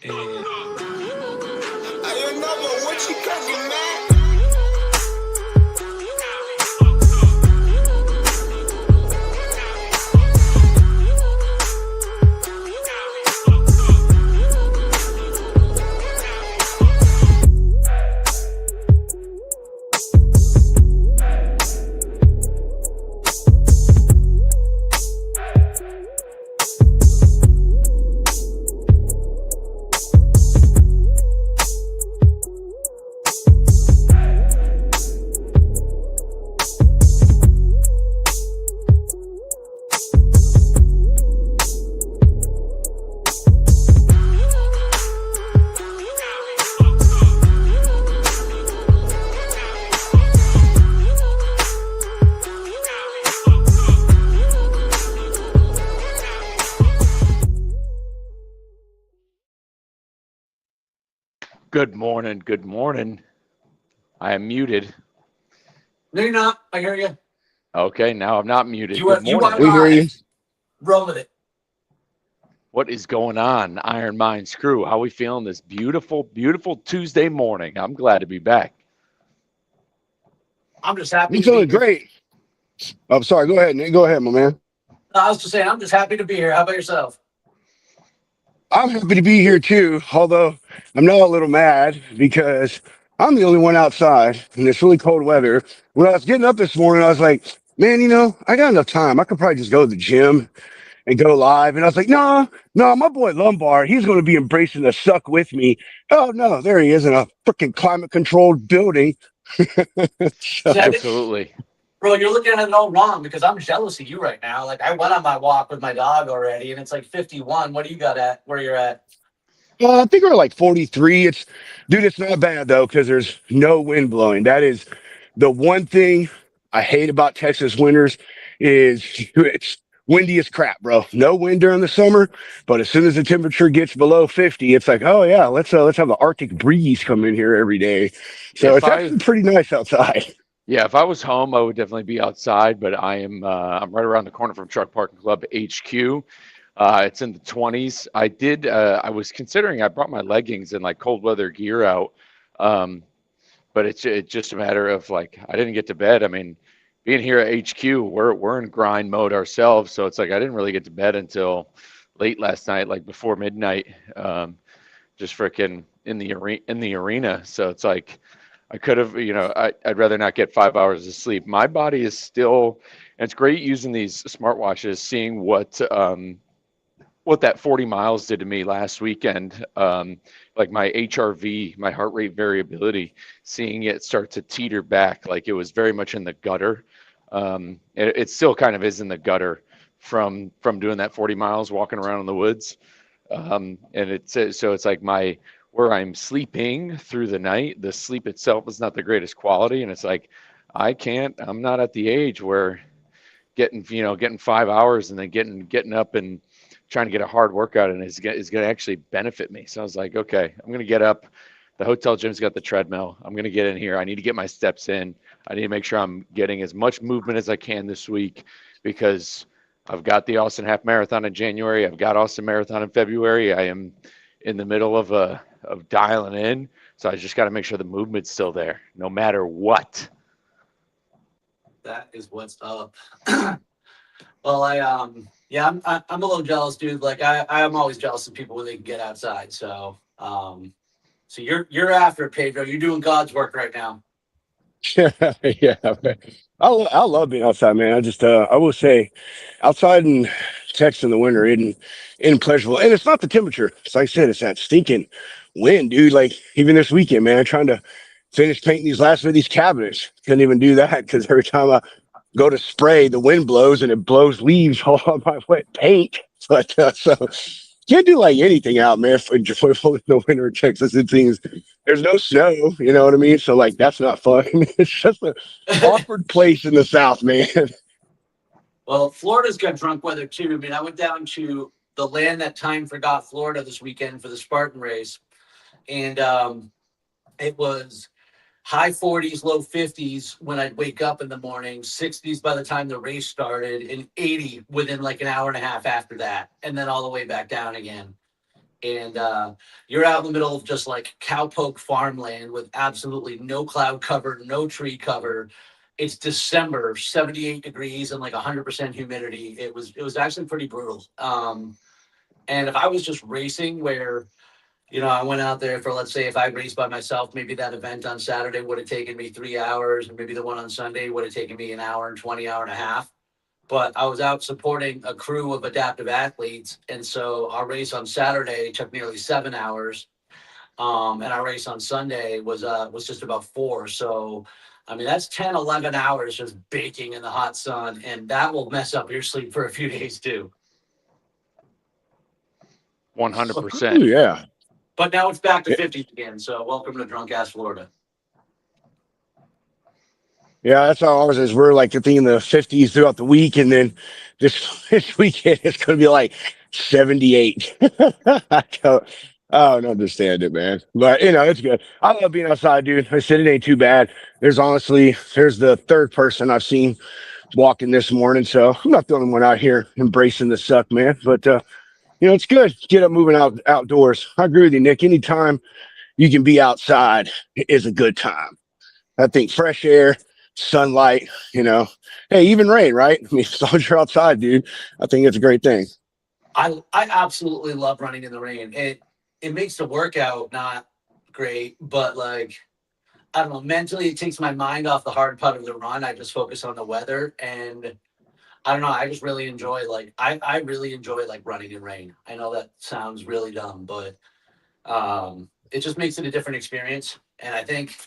And I don't know, but what you cooking, man? good morning. Good morning. I am muted. No, you're not. I hear you. Okay, now I'm not muted. You Good are morning. We hear you. live. Roll with it. What is going on, Iron Minds crew? How we feeling this beautiful, beautiful Tuesday morning? I'm glad to be back. I'm just happy You to be feeling here. great? I'm sorry. Go ahead, Nick. Go ahead, my man. I was just saying, I'm just happy to be here. How about yourself? I'm happy to be here too, although I'm now a little mad because I'm the only one outside in this really cold weather. When I was getting up this morning, I was like, man, I got enough time. I could probably just go to the gym and go live. And I was like, no, my boy Lombard, he's going to be embracing the suck with me. Oh, no, there he is in a freaking climate controlled building. So, Absolutely. Bro, you're looking at it all wrong because I'm jealous of you right now. Like, I went on my walk with my dog already, and it's like 51. What do you got at where you're at? I think we're like 43. It's not bad though, because there's no wind blowing. That is the one thing I hate about Texas winters is it's windy as crap, bro. No wind during the summer, but as soon as the temperature gets below 50, it's like, oh yeah, let's have the Arctic breeze come in here every day. So If it's I actually pretty nice outside. Yeah, if I was home, I would definitely be outside, but I'm right around the corner from Truck Parking Club HQ. It's in the 20s. I was considering I brought my leggings and like cold weather gear out. Um, but it's just a matter of like I didn't get to bed. I mean, being here at HQ, we're in grind mode ourselves, so it's like I didn't really get to bed until late last night, like before midnight. Just freaking in the arena. So it's like I could have, I'd rather not get 5 hours of sleep. My body is still, and it's great using these smartwatches, seeing what that 40 miles did to me last weekend. Like my HRV, my heart rate variability, seeing it start to teeter back, like it was very much in the gutter. It still kind of is in the gutter from doing that 40 miles walking around in the woods. And it's like where I'm sleeping through the night, the sleep itself is not the greatest quality, and it's like I'm not at the age where getting 5 hours and then getting up and trying to get a hard workout and is going to actually benefit me. So I was like, okay, I'm going to get up. The hotel gym's got the treadmill. I'm going to get in here. I need to get my steps in. I need to make sure I'm getting as much movement as I can this week because I've got the Austin Half Marathon in January. I've got Austin Marathon in February. I am in the middle of dialing in. So I just got to make sure the movement's still there, no matter what. That is what's up. Well, I'm a little jealous, dude. Like I'm always jealous of people when they can get outside. So you're after it, Pedro. You're doing God's work right now. Yeah, man. I love being outside, man. I will say, outside in Texas in the winter isn't pleasurable, and it's not the temperature. It's like I said, it's that stinking wind, dude. Like even this weekend, man, trying to finish painting these last of these cabinets, couldn't even do that because every time I go to spray, the wind blows and it blows leaves all on my wet paint. But so can't do like anything out, man. For joyful in the winter in Texas, it seems there's no snow. You know what I mean? So like that's not fun. It's just an awkward place in the South, man. Well, Florida's got drunk weather too. I mean, I went down to the Land That Time Forgot, Florida, this weekend for the Spartan race, and it was high 40s, low 50s when I'd wake up in the morning, 60s by the time the race started, and 80 within like an hour and a half after that, and then all the way back down again. And you're out in the middle of just like cowpoke farmland with absolutely no cloud cover, no tree cover. It's December, 78 degrees and like 100% humidity. It was actually pretty brutal. And if I was just racing where, I went out there for, let's say, if I raced by myself, maybe that event on Saturday would have taken me 3 hours, and maybe the one on Sunday would have taken me an hour and 20, hour and a half. But I was out supporting a crew of adaptive athletes. And so our race on Saturday took nearly 7 hours. And our race on Sunday was just about 4. So, I mean, that's 10, 11 hours just baking in the hot sun. And that will mess up your sleep for a few days too. 100%. Ooh, yeah. But now it's back to 50s again. So welcome to drunk ass Florida. Yeah, that's how ours is. We're like thinking in the 50s throughout the week, and then this weekend it's going to be like 78. I don't understand it, man. But it's good. I love being outside, dude. I said it ain't too bad. There's the third person I've seen walking this morning, so I'm not the only one out here embracing the suck, man. But it's good. Get up, moving outdoors. I agree with you, Nick. Anytime you can be outside is a good time. I think fresh air, sunlight, hey, even rain, right? I mean, as long as you're outside, dude, I think it's a great thing. I absolutely love running in the rain. It makes the workout not great, but like, I don't know, mentally it takes my mind off the hard part of the run. I just focus on the weather, and I don't know, I just really enjoy I really enjoy like running in rain. I know that sounds really dumb, but it just makes it a different experience. And I think,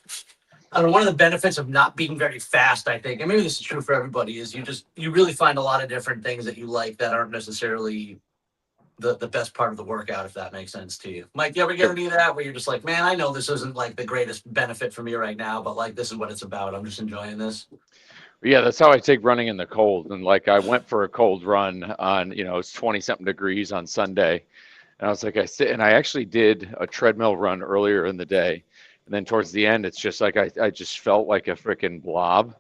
I don't know, one of the benefits of not being very fast, I think, and maybe this is true for everybody, is you really find a lot of different things that you like that aren't necessarily the best part of the workout, if that makes sense to you. Mike, you ever get any of that where you're just like, man, I know this isn't like the greatest benefit for me right now, but like this is what it's about. I'm just enjoying this. Yeah, that's how I take running in the cold. And like I went for a cold run on, it's 20 something degrees on Sunday. And I was like, I actually did a treadmill run earlier in the day. And then towards the end, it's just like I just felt like a freaking blob,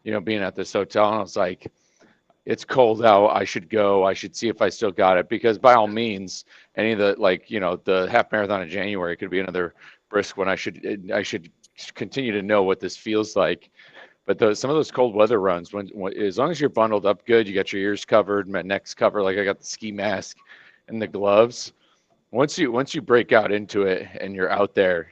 being at this hotel. And I was like, it's cold out. I should go. I should see if I still got it, because by all means, any of the the half marathon in January could be another brisk one. I should continue to know what this feels like. But some of those cold weather runs, when as long as you're bundled up good, you got your ears covered, my neck's covered, like I got the ski mask and the gloves. Once you break out into it and you're out there,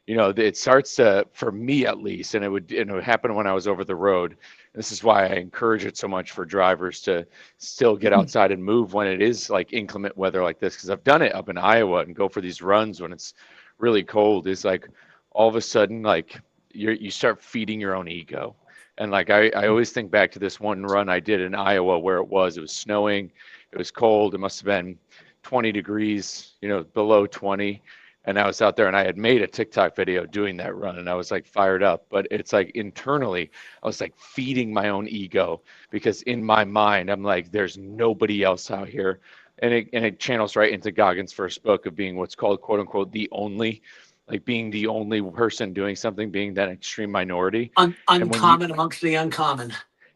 it starts to, for me at least, and it would happen when I was over the road. This is why I encourage it so much for drivers to still get outside and move when it is like inclement weather like this, because I've done it up in Iowa and go for these runs when it's really cold. It's like all of a sudden, like you start feeding your own ego. And like I always think back to this one run I did in Iowa where it was snowing, it was cold, it must have been 20 degrees, below 20. And I was out there and I had made a TikTok video doing that run and I was like fired up. But it's like internally, I was like feeding my own ego, because in my mind, I'm like, there's nobody else out here. And it channels right into Goggins' first book of being what's called, quote unquote, the only, like being the only person doing something, being that extreme minority. Uncommon amongst the uncommon.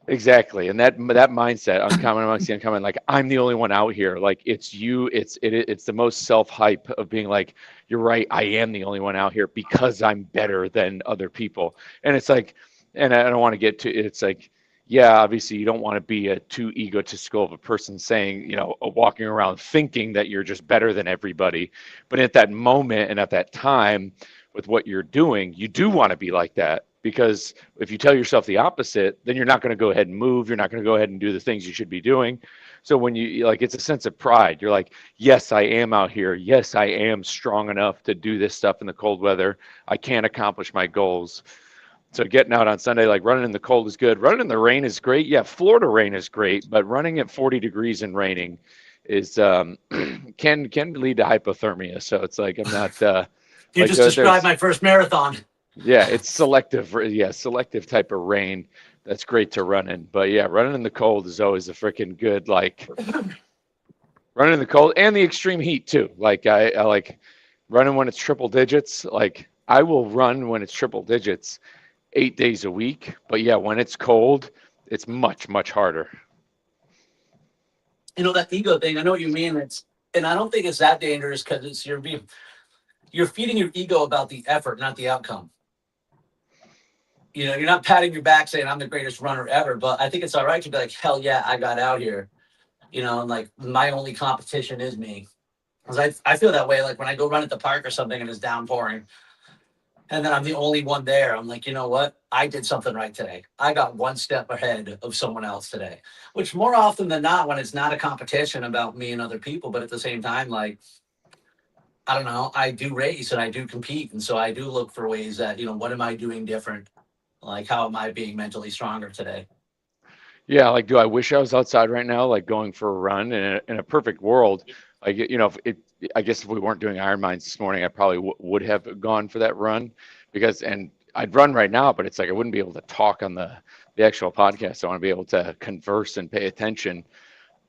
Exactly. And that mindset, uncommon amongst the uncommon, like I'm the only one out here. Like it's you, it's the most self-hype of being like, you're right, I am the only one out here because I'm better than other people. And it's like, and I don't want to get to, it's like, yeah, obviously you don't want to be a too egotistical of a person saying, walking around thinking that you're just better than everybody. But at that moment and at that time with what you're doing, you do want to be like that. Because if you tell yourself the opposite, then you're not going to go ahead and move. You're not going to go ahead and do the things you should be doing. So when you it's a sense of pride. You're like, yes, I am out here. Yes, I am strong enough to do this stuff in the cold weather. I can accomplish my goals. So getting out on Sunday, like running in the cold is good. Running in the rain is great. Yeah, Florida rain is great, but running at 40 degrees and raining is can lead to hypothermia. So it's like I'm not. You just described my first marathon. Yeah, it's selective. Yeah, selective type of rain. That's great to run in. But yeah, running in the cold is always a freaking good, like running in the cold and the extreme heat too. Like I like running when it's triple digits. Like I will run when it's triple digits 8 days a week. But yeah, when it's cold, it's much, much harder. That ego thing, I know what you mean. And I don't think it's that dangerous because it's you're feeding your ego about the effort, not the outcome. You know, you're not patting your back saying I'm the greatest runner ever, but I think it's all right to be like, hell yeah, I got out here. You know, and like my only competition is me. Because I feel that way. Like when I go run at the park or something and it's downpouring, and then I'm the only one there. I'm like, you know what? I did something right today. I got one step ahead of someone else today. Which more often than not, when it's not a competition about me and other people, but at the same time, like I don't know, I do race and I do compete, and so I do look for ways that what am I doing different? Like how am I being mentally stronger today? Yeah, like, do I wish I was outside right now, like going for a run in a perfect world? Like, if it, I guess if we weren't doing Ironmines this morning, I probably would have gone for that run and I'd run right now, but it's like I wouldn't be able to talk on the actual podcast. I want to be able to converse and pay attention.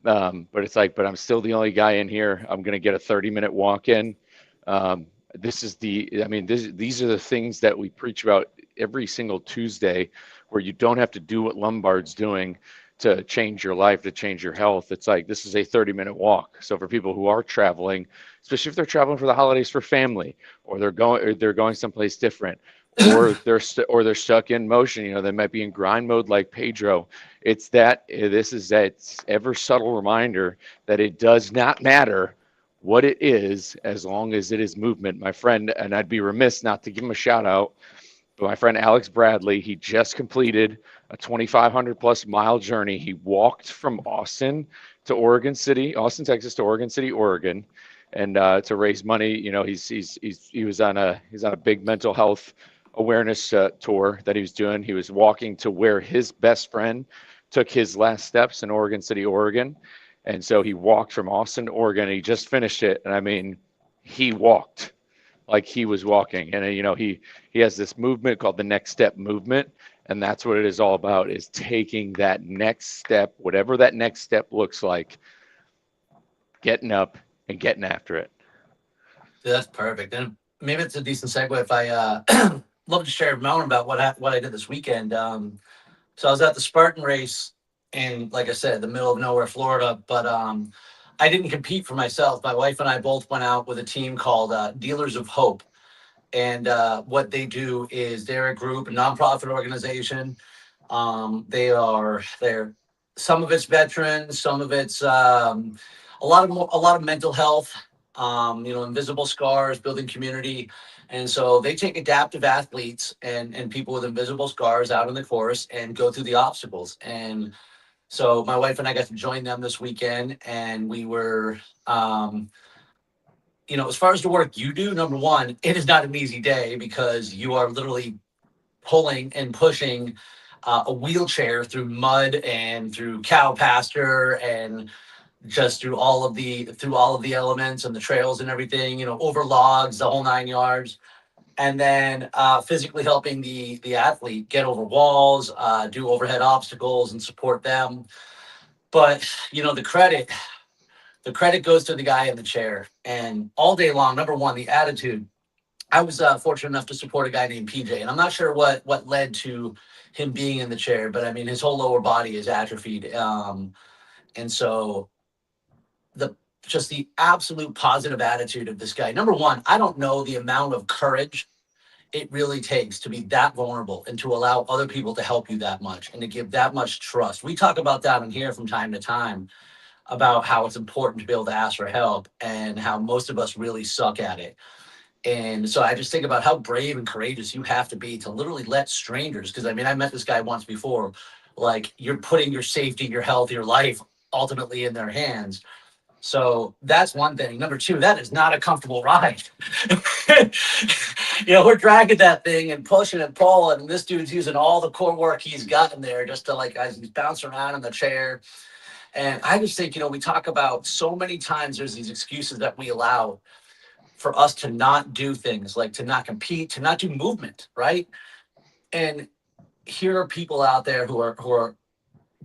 But it's like, but I'm still the only guy in here. I'm gonna get a 30-minute walk in. I mean, these are the things that we preach about every single Tuesday, where you don't have to do what Lombard's doing to change your life, to change your health. It's like this is a 30-minute walk. So for people who are traveling, especially if they're traveling for the holidays for family, or they're going someplace different, or they're stuck in motion. They might be in grind mode like Pedro. This is that ever subtle reminder that it does not matter what it is as long as it is movement. My friend, and I'd be remiss not to give him a shout out, but my friend Alex Bradley, he just completed a 2,500 plus mile journey. He walked from Austin, Texas to Oregon City, Oregon, and to raise money. He was on a big mental health awareness tour that he was doing. He was walking to where his best friend took his last steps in Oregon City, Oregon. And so he walked from Austin to Oregon, and he just finished it. And I mean, he walked like he was walking. And he has this movement called the Next Step movement, and that's what it is all about, is taking that next step, whatever that next step looks like, getting up and getting after it. That's perfect. And maybe it's a decent segue if I love to share a moment about what I did this weekend. So I was at the Spartan race in, like I said, the middle of nowhere, Florida. But I didn't compete for myself. My wife and I both went out with a team called Dealers of Hope. And what they do is they're a group, a nonprofit organization. They're some of it's veterans, some of it's a lot of mental health. Invisible scars, building community. And so they take adaptive athletes and people with invisible scars out in the course and go through the obstacles. And so my wife and I got to join them this weekend, and we were, as far as the work you do, number one, it is not an easy day because you are literally pulling and pushing a wheelchair through mud and through cow pasture and just through all of the elements and the trails and everything, over logs, the whole 9 yards. And then physically helping the athlete get over walls, do overhead obstacles and support them. But, the credit goes to the guy in the chair. And all day long, number one, the attitude. I was fortunate enough to support a guy named PJ, and I'm not sure what led to him being in the chair, but I mean, his whole lower body is atrophied. And so just the absolute positive attitude of this guy. Number one, I don't know the amount of courage it really takes to be that vulnerable and to allow other people to help you that much and to give that much trust. We talk about that in here from time to time about how it's important to be able to ask for help and how most of us really suck at it. And so I just think about how brave and courageous you have to be to literally let strangers, because I mean, I met this guy once before, like you're putting your safety, your health, your life ultimately in their hands. So that's one thing. Number two, that is not a comfortable ride. We're dragging that thing and pushing and pulling, and this dude's using all the core work he's got in there just to as he's bouncing around in the chair. And I just think, we talk about so many times there's these excuses that we allow for us to not do things, like to not compete, to not do movement, right? And here are people out there who are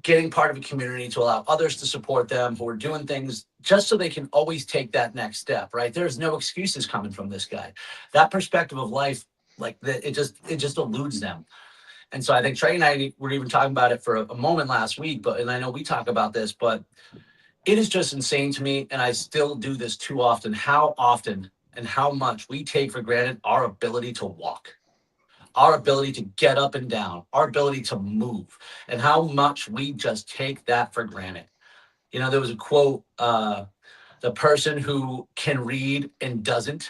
getting part of a community to allow others to support them, who are doing things just so they can always take that next step, right? There's no excuses coming from this guy. That perspective of life, it just eludes them. And so I think Trey and I were even talking about it for a moment last week, and I know we talk about this, but It is just insane to me, and I still do this too often. How often and how much we take for granted our ability to walk, our ability to get up and down, our ability to move, and how much we just take that for granted. You know, there was a quote, the person who can read and doesn't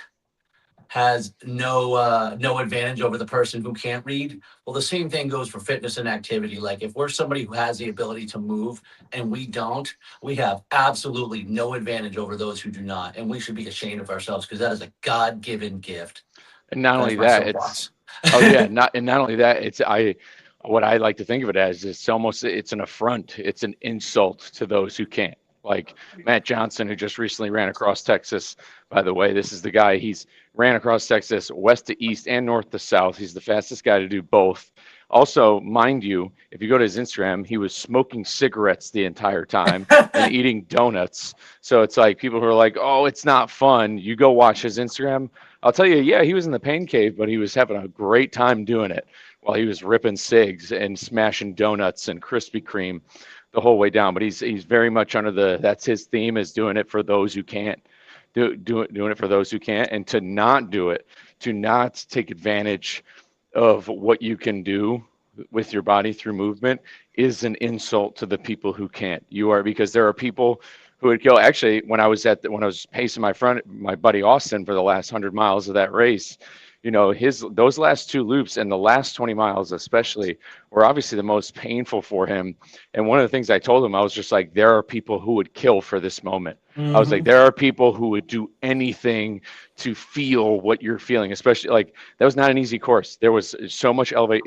has no advantage over the person who can't read. Well, the same thing goes for fitness and activity. Like if we're somebody who has the ability to move and we don't, we have absolutely no advantage over those who do not, and we should be ashamed of ourselves because that is a God-given gift. And not That's only my that, it's soapbox. oh yeah, not only that, it's I what I like to think of it as it's an affront, it's an insult to those who can't. Like Matt Johnson, who just recently ran across Texas. By the way, this is the guy. He's ran across Texas west to east and north to south. He's the fastest guy to do both. Also, mind you, if you go to his Instagram, he was smoking cigarettes the entire time and eating donuts. So it's like people who are like, "Oh, it's not fun." You go watch his Instagram. I'll tell you, yeah, he was in the pain cave, but he was having a great time doing it while he was ripping cigs and smashing donuts and Krispy Kreme the whole way down. But he's very much under that's his theme, is doing it for those who can't doing it for those who can't, and to not do it, to not take advantage of what you can do with your body through movement is an insult to the people who can't. You are, because there are people who would go. Actually, when I was pacing my buddy Austin for the last 100 miles of that race, you know, those last two loops and the last 20 miles especially were obviously the most painful for him. And one of the things I told him, I was just like, there are people who would kill for this moment. I was like, there are people who would do anything to feel what you're feeling, especially like that was not an easy course. There was so much elevation.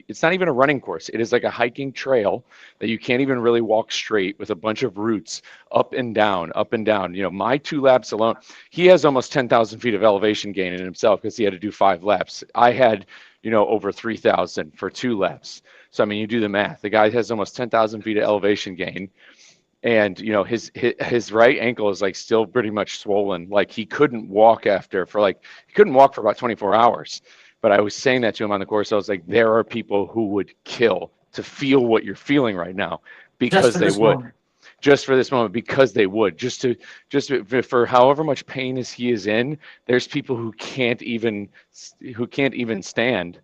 It's not even a running course. It is like a hiking trail that you can't even really walk straight, with a bunch of roots up and down, up and down. You know, my 2 laps alone, he has almost 10,000 feet of elevation gain in himself because he had to do 5 laps. I had, you know, over 3,000 for 2 laps. So, I mean, you do the math. The guy has almost 10,000 feet of elevation gain. And, you know, his right ankle is like still pretty much swollen. Like he couldn't walk for about 24 hours. But I was saying that to him on the course. I was like, there are people who would kill to feel what you're feeling right now because they would. Moment. Just for this moment, because they would, for however much pain as he is in, there's people who can't even stand,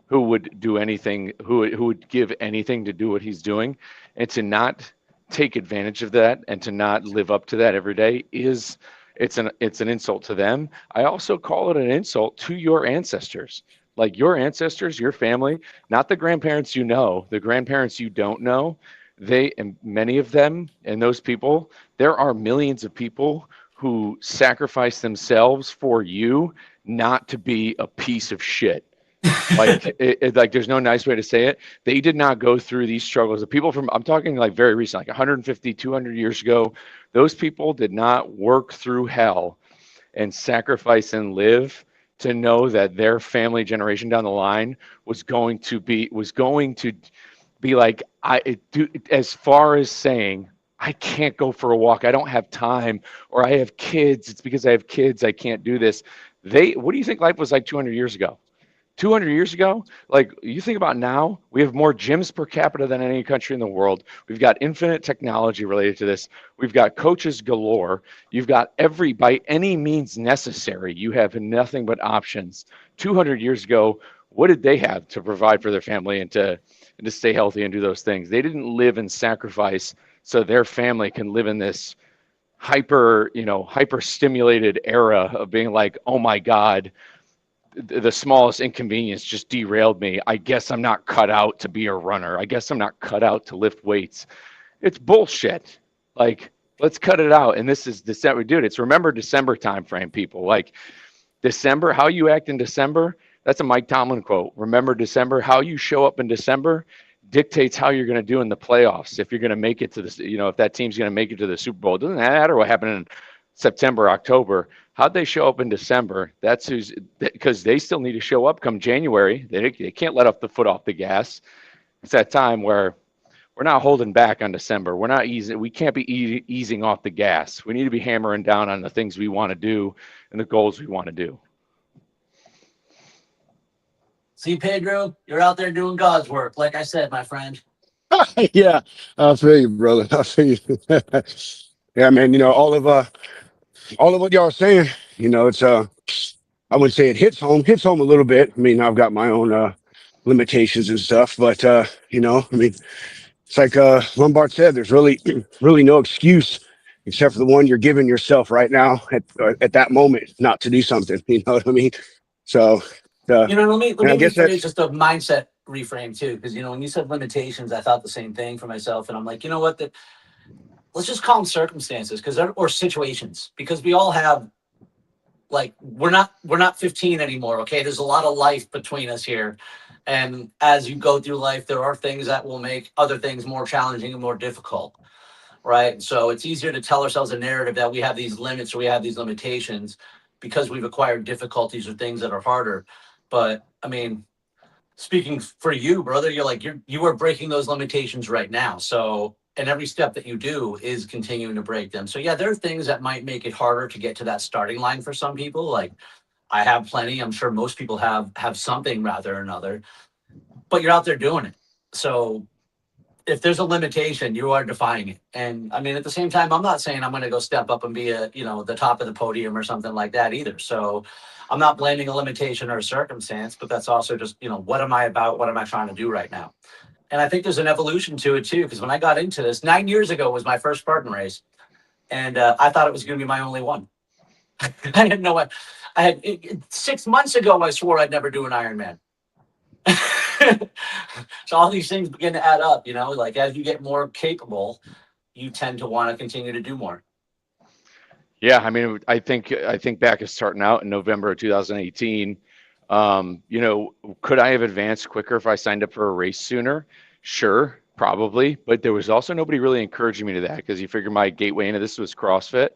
who would do anything, who would give anything to do what he's doing. And to not take advantage of that and to not live up to that every day it's an insult to them. I also call it an insult to your ancestors. Like your ancestors, your family, not the grandparents you know, the grandparents you don't know. They, and many of them, and those people, there are millions of people who sacrifice themselves for you not to be a piece of shit. Like like there's no nice way to say it. They did not go through these struggles. The people from, I'm talking like very recent, like 150, 200 years ago, those people did not work through hell and sacrifice and live to know that their family generation down the line was going to be like, as far as saying, I can't go for a walk, I don't have time, or I have kids, it's because I have kids, I can't do this. What do you think life was like 200 years ago? 200 years ago, like you think about now, we have more gyms per capita than any country in the world. We've got infinite technology related to this. We've got coaches galore. You've got by any means necessary, you have nothing but options. 200 years ago, what did they have to provide for their family and to stay healthy and do those things? They didn't live and sacrifice so their family can live in this hyper stimulated era of being like, oh my God, the smallest inconvenience just derailed me. I guess I'm not cut out to be a runner. I guess I'm not cut out to lift weights. It's bullshit. Like, let's cut it out. And this is December, dude. It's remember December time frame, people. Like December, how you act in December. That's a Mike Tomlin quote. Remember December, how you show up in December dictates how you're going to do in the playoffs. If you're going to make it to this, if that team's going to make it to the Super Bowl, it doesn't matter what happened in September, October. How'd they show up in December? That's because they still need to show up come January. They can't let off the foot off the gas. It's that time where we're not holding back on December. We're not easing. We can't be easing off the gas. We need to be hammering down on the things we want to do and the goals we want to do. See, Pedro, you're out there doing God's work. Like I said, my friend. Yeah, I feel you, brother. I feel you. Yeah, man. All of what y'all are saying. It's I wouldn't say it hits home a little bit. I mean, I've got my own limitations and stuff, but I mean, it's like Lombard said. There's really, really no excuse except for the one you're giving yourself right now at that moment not to do something. You know what I mean? So, uh, Let and me I guess rephrase that's just a mindset reframe too, because when you said limitations, I thought the same thing for myself, and I'm like, you know what, let's just call them circumstances, or situations, because we all have, like, we're not 15 anymore. Okay, there's a lot of life between us here, and as you go through life, there are things that will make other things more challenging and more difficult, right? So it's easier to tell ourselves a narrative that we have these limits or we have these limitations because we've acquired difficulties or things that are harder. But I mean, speaking for you, brother, you are breaking those limitations right now. So, and every step that you do is continuing to break them. So yeah, there are things that might make it harder to get to that starting line for some people. Like, I have plenty. I'm sure most people have something rather or another, but you're out there doing it. So if there's a limitation, you are defying it. And I mean, at the same time, I'm not saying I'm going to go step up and be the top of the podium or something like that either. So I'm not blaming a limitation or a circumstance, but that's also just, what am I about? What am I trying to do right now? And I think there's an evolution to it too, because when I got into this 9 years ago was my first Spartan race. And I thought it was going to be my only one. I didn't know what I had 6 months ago. I swore I'd never do an Ironman. So all these things begin to add up, like as you get more capable, you tend to want to continue to do more. Yeah, I mean, I think back at starting out in November of 2018. Could I have advanced quicker if I signed up for a race sooner? Sure, probably, but there was also nobody really encouraging me to that, because you figure my gateway into this was CrossFit.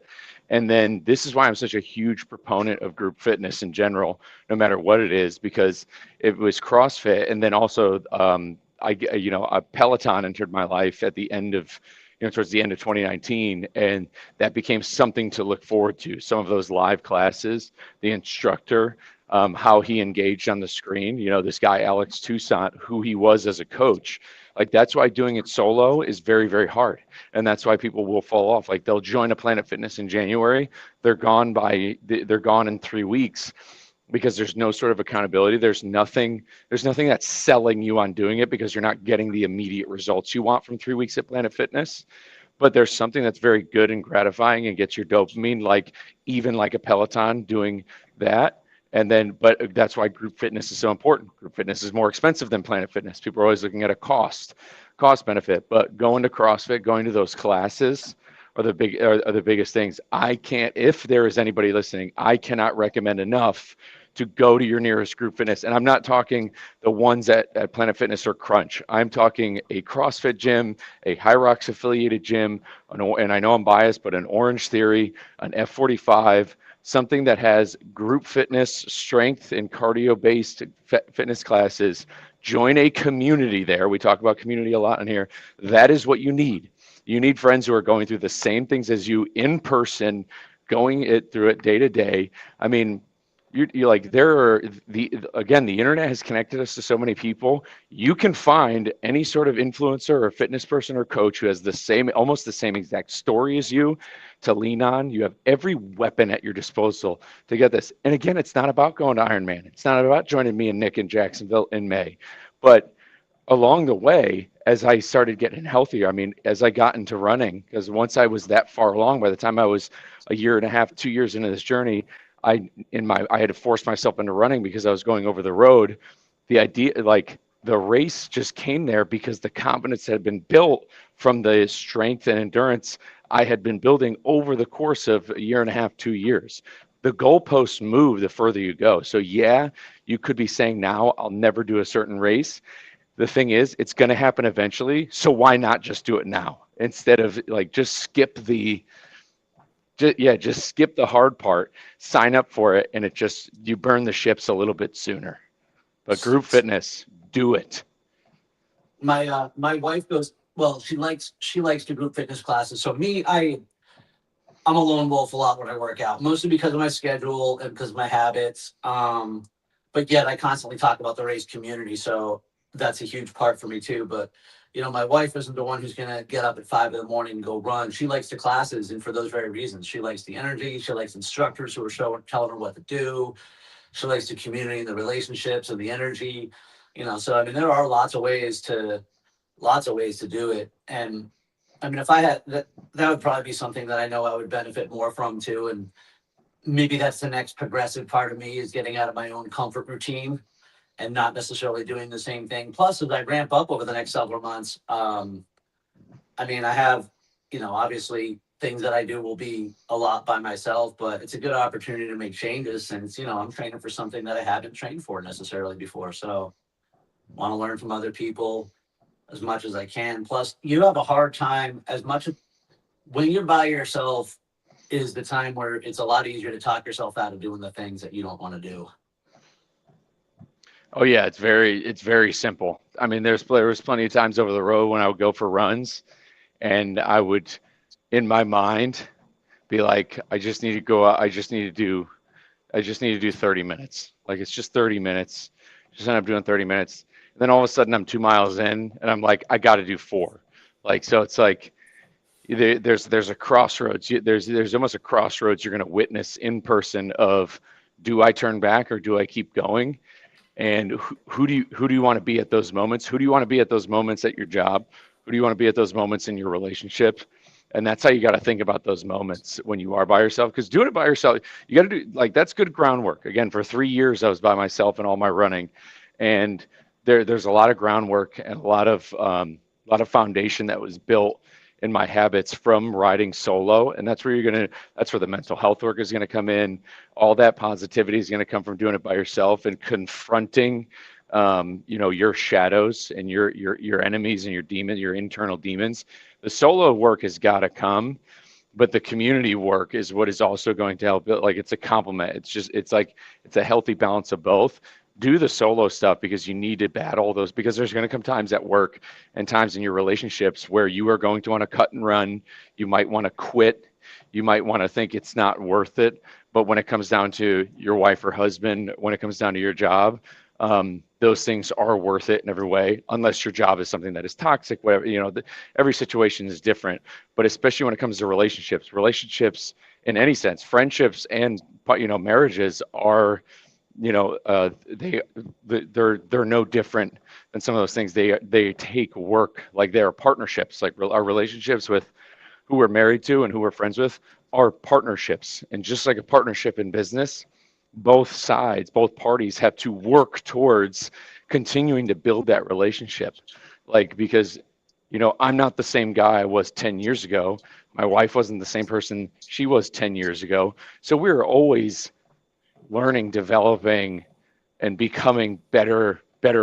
And then this is why I'm such a huge proponent of group fitness in general, no matter what it is, because it was CrossFit. And then also, a Peloton entered my life at the end of, towards the end of 2019. And that became something to look forward to. Some of those live classes, the instructor, how he engaged on the screen, this guy, Alex Toussaint, who he was as a coach. Like, that's why doing it solo is very, very hard. And that's why people will fall off. Like, they'll join a Planet Fitness in January. They're gone in 3 weeks, because there's no sort of accountability. There's nothing that's selling you on doing it, because you're not getting the immediate results you want from 3 weeks at Planet Fitness. But there's something that's very good and gratifying and gets your dopamine, like even like a Peloton doing that. But that's why group fitness is so important. Group fitness is more expensive than Planet Fitness. People are always looking at a cost benefit, but going to CrossFit, going to those classes are the biggest things. If there is anybody listening, I cannot recommend enough to go to your nearest group fitness. And I'm not talking the ones at Planet Fitness or Crunch. I'm talking a CrossFit gym, a Hyrox affiliated gym, and I know I'm biased, but an Orange Theory, an F45, something that has group fitness, strength, and cardio-based fitness classes. Join a community there. We talk about community a lot in here. That is what you need. You need friends who are going through the same things as you in person, going through it day to day. I mean, you're like, the internet has connected us to so many people. You can find any sort of influencer or fitness person or coach who has almost the same exact story as you to lean on. You have every weapon at your disposal to get this. And again, it's not about going to Ironman. It's not about joining me and Nick in Jacksonville in May. But along the way, as I started getting healthier, I mean, as I got into running, because once I was that far along, by the time I was a year and a half, 2 years into this journey, I had to force myself into running because I was going over the road. The idea, like, the race just came there because the confidence had been built from the strength and endurance I had been building over the course of a year and a half, 2 years. The goalposts move the further you go. So yeah, you could be saying now, I'll never do a certain race. The thing is, it's going to happen eventually. So why not just do it now instead of just skip the hard part, sign up for it, and you burn the ships a little bit sooner. But group fitness, do it. My wife goes, well, she likes to group fitness classes. So I'm a lone wolf a lot when I work out, mostly because of my schedule and because of my habits. But yet I constantly talk about the race community. So that's a huge part for me too. But My wife isn't the one who's going to get up at 5 in the morning and go run. She likes the classes. And for those very reasons, she likes the energy. She likes instructors who are telling her what to do. She likes the community and the relationships and the energy, so, I mean, there are lots of ways to do it. And I mean, if I had that would probably be something that I know I would benefit more from too. And maybe that's the next progressive part of me, is getting out of my own comfort routine and not necessarily doing the same thing. Plus, as I ramp up over the next several months, I mean, I have, obviously things that I do will be a lot by myself, but it's a good opportunity to make changes since, I'm training for something that I haven't trained for necessarily before. So want to learn from other people as much as I can. Plus, you have a hard time when you're by yourself is the time where it's a lot easier to talk yourself out of doing the things that you don't want to do. Oh yeah, it's very simple. I mean, there was plenty of times over the road when I would go for runs, and I would, in my mind, be like, I just need to go out. I just need to do 30 minutes. Like, it's just 30 minutes. Just end up doing 30 minutes. And then all of a sudden I'm 2 miles in and I'm like, I got to do 4. Like, so it's like, there's a crossroads. There's almost a crossroads you're going to witness in person of, do I turn back or do I keep going? And who do you want to be at those moments? Who do you want to be at those moments at your job? Who do you want to be at those moments in your relationship? And that's how you got to think about those moments when you are by yourself. Because doing it by yourself, you got to do, like, that's good groundwork. Again, for 3 years I was by myself in all my running, and there's a lot of groundwork and a lot of foundation that was built in my habits from riding solo. And that's where that's where the mental health work is gonna come in. All that positivity is gonna come from doing it by yourself and confronting your shadows and your enemies and your demons, your internal demons. The solo work has got to come, but the community work is what is also going to help. Like, it's a complement. It's a healthy balance of both. Do the solo stuff because you need to battle those, because there's going to come times at work and times in your relationships where you are going to want to cut and run. You might want to quit. You might want to think it's not worth it. But when it comes down to your wife or husband, when it comes down to your job, those things are worth it in every way, unless your job is something that is toxic, whatever, every situation is different. But especially when it comes to relationships in any sense, friendships and, marriages are, they're no different than some of those things. They take work. Like, they are partnerships. Like, our relationships with who we're married to and who we're friends with are partnerships. And just like a partnership in business, both parties have to work towards continuing to build that relationship. Like, because, I'm not the same guy I was 10 years ago. My wife wasn't the same person she was 10 years ago. So we're always learning, developing, and becoming better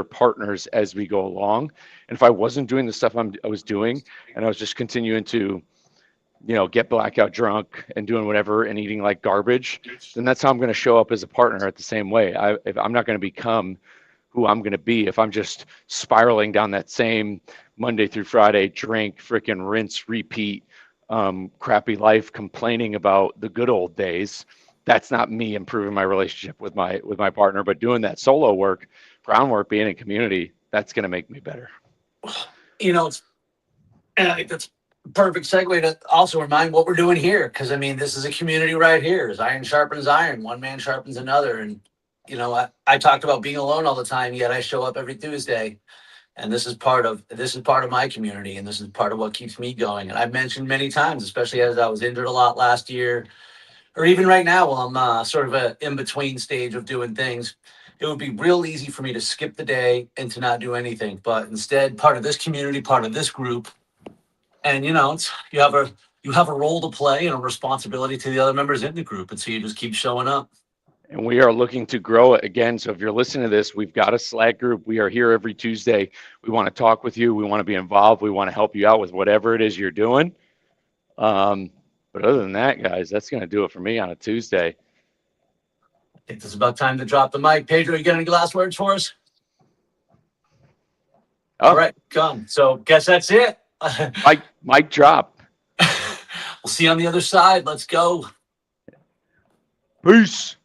partners as we go along. And if I wasn't doing the stuff I was doing, and I was just continuing to, get blackout drunk and doing whatever and eating like garbage, then that's how I'm going to show up as a partner at the same way. If I'm not going to become who I'm going to be, if I'm just spiraling down that same Monday through Friday, drink, freaking rinse, repeat, crappy life, complaining about the good old days, that's not me improving my relationship with my partner. But doing that solo work, groundwork, being in community, that's going to make me better. And I think that's a perfect segue to also remind what we're doing here. Because, I mean, this is a community right here. As iron sharpens iron, one man sharpens another. And, I talked about being alone all the time, yet I show up every Tuesday. And this is part of my community, and this is part of what keeps me going. And I've mentioned many times, especially as I was injured a lot last year, or even right now while I'm sort of a in-between stage of doing things, it would be real easy for me to skip the day and to not do anything. But instead, part of this community, part of this group, and you have a role to play and a responsibility to the other members in the group, and so you just keep showing up. And we are looking to grow it again. So if you're listening to this, we've got a Slack group. We are here every Tuesday. We want to talk with you. We want to be involved. We want to help you out with whatever it is you're doing. But other than that, guys, that's going to do it for me on a Tuesday. I think it's about time to drop the mic. Pedro, you got any last words for us? Oh. All right, come. So guess that's it. Mic drop. We'll see you on the other side. Let's go. Peace.